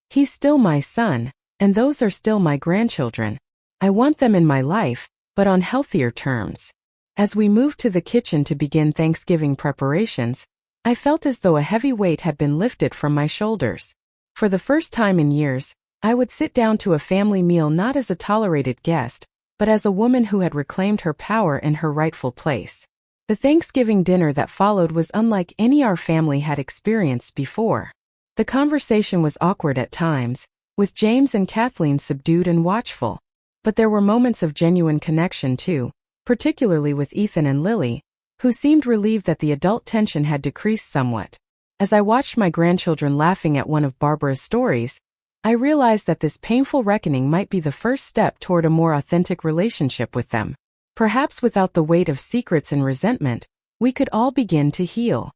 He's still my son, and those are still my grandchildren. I want them in my life, but on healthier terms. As we moved to the kitchen to begin Thanksgiving preparations, I felt as though a heavy weight had been lifted from my shoulders. For the first time in years, I would sit down to a family meal not as a tolerated guest, but as a woman who had reclaimed her power in her rightful place. The Thanksgiving dinner that followed was unlike any our family had experienced before. The conversation was awkward at times, with James and Kathleen subdued and watchful. But there were moments of genuine connection too, particularly with Ethan and Lily, who seemed relieved that the adult tension had decreased somewhat. As I watched my grandchildren laughing at one of Barbara's stories, I realized that this painful reckoning might be the first step toward a more authentic relationship with them. Perhaps without the weight of secrets and resentment, we could all begin to heal.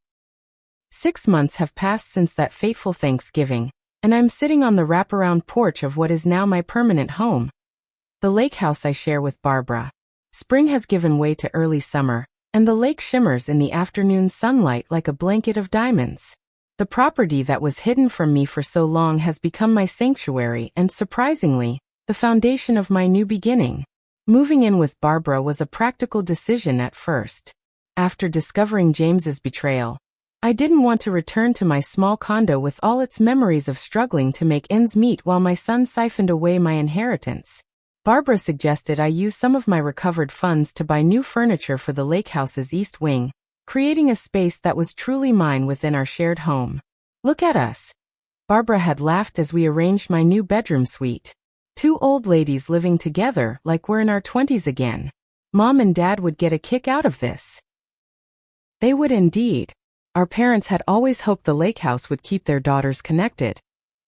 6 months have passed since that fateful Thanksgiving, and I'm sitting on the wraparound porch of what is now my permanent home, the lake house I share with Barbara. Spring has given way to early summer, and the lake shimmers in the afternoon sunlight like a blanket of diamonds. The property that was hidden from me for so long has become my sanctuary and, surprisingly, the foundation of my new beginning. Moving in with Barbara was a practical decision at first. After discovering James's betrayal, I didn't want to return to my small condo with all its memories of struggling to make ends meet while my son siphoned away my inheritance. Barbara suggested I use some of my recovered funds to buy new furniture for the lake house's east wing, creating a space that was truly mine within our shared home. Look at us. Barbara had laughed as we arranged my new bedroom suite. 2 old ladies living together like we're in our 20s again. Mom and Dad would get a kick out of this. They would indeed. Our parents had always hoped the lake house would keep their daughters connected.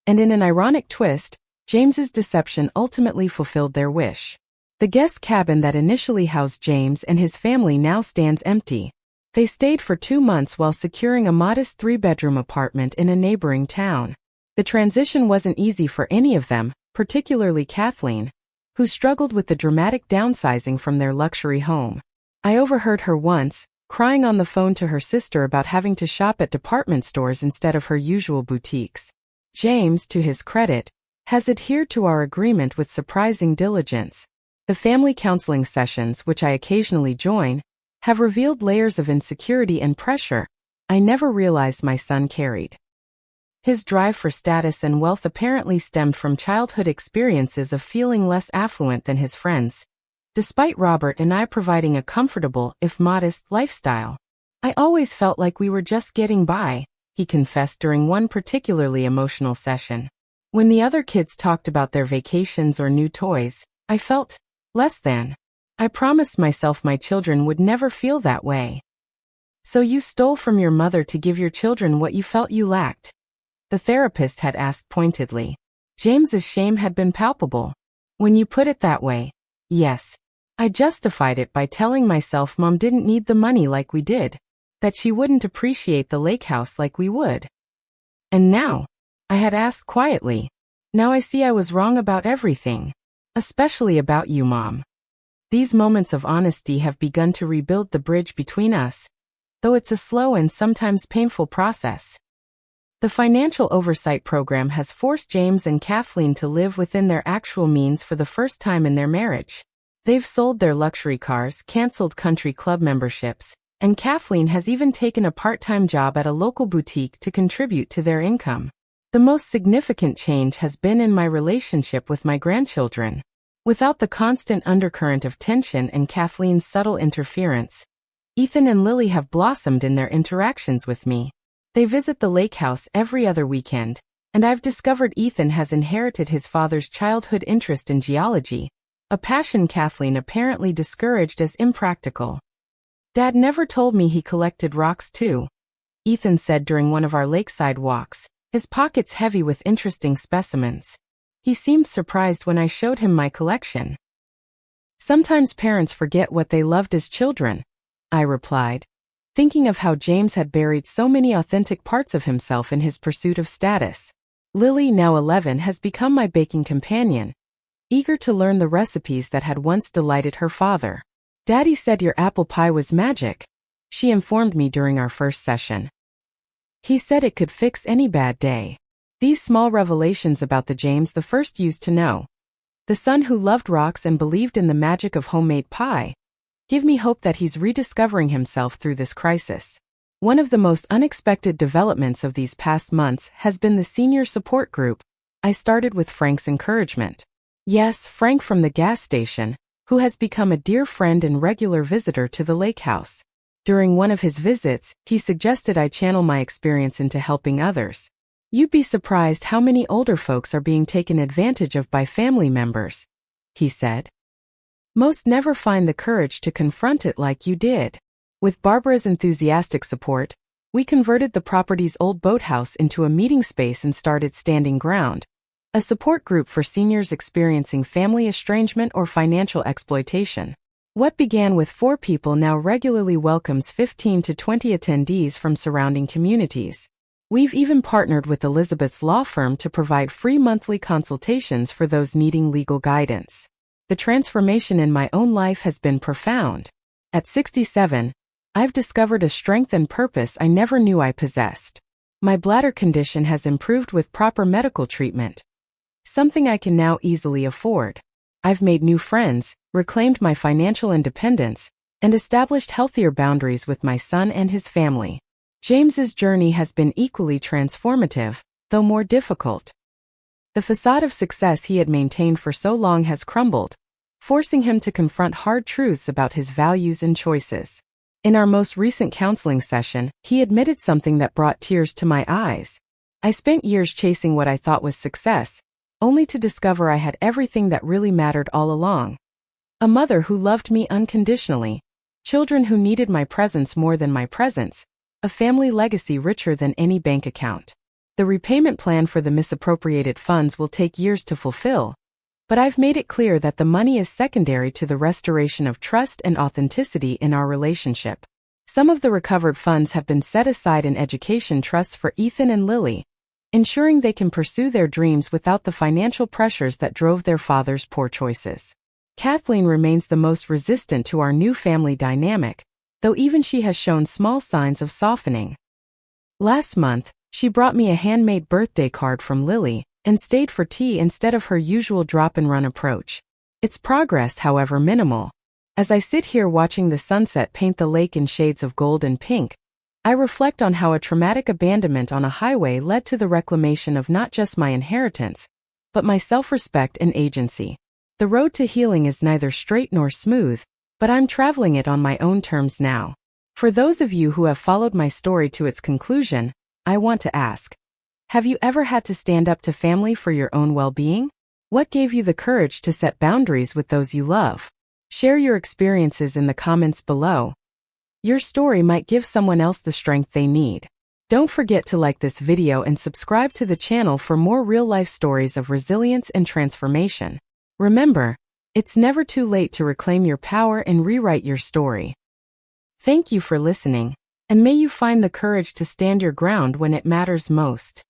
And in an ironic twist, James's deception ultimately fulfilled their wish. The guest cabin that initially housed James and his family now stands empty. They stayed for 2 months while securing a modest 3-bedroom apartment in a neighboring town. The transition wasn't easy for any of them, particularly Kathleen, who struggled with the dramatic downsizing from their luxury home. I overheard her once, crying on the phone to her sister about having to shop at department stores instead of her usual boutiques. James, to his credit, has adhered to our agreement with surprising diligence. The family counseling sessions, which I occasionally join, have revealed layers of insecurity and pressure I never realized my son carried. His drive for status and wealth apparently stemmed from childhood experiences of feeling less affluent than his friends, despite Robert and I providing a comfortable, if modest, lifestyle. I always felt like we were just getting by, he confessed during one particularly emotional session. When the other kids talked about their vacations or new toys, I felt less than. I promised myself my children would never feel that way. So you stole from your mother to give your children what you felt you lacked? The therapist had asked pointedly. James's shame had been palpable. When you put it that way, yes. I justified it by telling myself Mom didn't need the money like we did, that she wouldn't appreciate the lake house like we would. And now, I had asked quietly. Now I see I was wrong about everything. Especially about you, Mom. These moments of honesty have begun to rebuild the bridge between us, though it's a slow and sometimes painful process. The financial oversight program has forced James and Kathleen to live within their actual means for the first time in their marriage. They've sold their luxury cars, canceled country club memberships, and Kathleen has even taken a part-time job at a local boutique to contribute to their income. The most significant change has been in my relationship with my grandchildren. Without the constant undercurrent of tension and Kathleen's subtle interference, Ethan and Lily have blossomed in their interactions with me. They visit the lake house every other weekend, and I've discovered Ethan has inherited his father's childhood interest in geology, a passion Kathleen apparently discouraged as impractical. Dad never told me he collected rocks too, Ethan said during one of our lakeside walks, his pockets heavy with interesting specimens. He seemed surprised when I showed him my collection. Sometimes parents forget what they loved as children, I replied, thinking of how James had buried so many authentic parts of himself in his pursuit of status. Lily, now 11, has become my baking companion, eager to learn the recipes that had once delighted her father. Daddy said your apple pie was magic, she informed me during our first session. He said it could fix any bad day. These small revelations about the James the first used to know, the son who loved rocks and believed in the magic of homemade pie, give me hope that he's rediscovering himself through this crisis. One of the most unexpected developments of these past months has been the senior support group. I started with Frank's encouragement. Yes, Frank from the gas station, who has become a dear friend and regular visitor to the lake house. During one of his visits, he suggested I channel my experience into helping others. You'd be surprised how many older folks are being taken advantage of by family members, he said. Most never find the courage to confront it like you did. With Barbara's enthusiastic support, we converted the property's old boathouse into a meeting space and started Standing Ground, a support group for seniors experiencing family estrangement or financial exploitation. What began with 4 people now regularly welcomes 15 to 20 attendees from surrounding communities. We've even partnered with Elizabeth's law firm to provide free monthly consultations for those needing legal guidance. The transformation in my own life has been profound. At 67, I've discovered a strength and purpose I never knew I possessed. My bladder condition has improved with proper medical treatment, something I can now easily afford. I've made new friends, reclaimed my financial independence, and established healthier boundaries with my son and his family. James's journey has been equally transformative, though more difficult. The facade of success he had maintained for so long has crumbled, forcing him to confront hard truths about his values and choices. In our most recent counseling session, he admitted something that brought tears to my eyes. I spent years chasing what I thought was success, only to discover I had everything that really mattered all along. A mother who loved me unconditionally, children who needed my presence more than my presence, a family legacy richer than any bank account. The repayment plan for the misappropriated funds will take years to fulfill, but I've made it clear that the money is secondary to the restoration of trust and authenticity in our relationship. Some of the recovered funds have been set aside in education trusts for Ethan and Lily, ensuring they can pursue their dreams without the financial pressures that drove their father's poor choices. Kathleen remains the most resistant to our new family dynamic, though even she has shown small signs of softening. Last month, she brought me a handmade birthday card from Lily and stayed for tea instead of her usual drop-and-run approach. Its progress, however, minimal. As I sit here watching the sunset paint the lake in shades of gold and pink, I reflect on how a traumatic abandonment on a highway led to the reclamation of not just my inheritance, but my self-respect and agency. The road to healing is neither straight nor smooth, but I'm traveling it on my own terms now. For those of you who have followed my story to its conclusion, I want to ask, have you ever had to stand up to family for your own well-being? What gave you the courage to set boundaries with those you love? Share your experiences in the comments below. Your story might give someone else the strength they need. Don't forget to like this video and subscribe to the channel for more real-life stories of resilience and transformation. Remember, it's never too late to reclaim your power and rewrite your story. Thank you for listening, and may you find the courage to stand your ground when it matters most.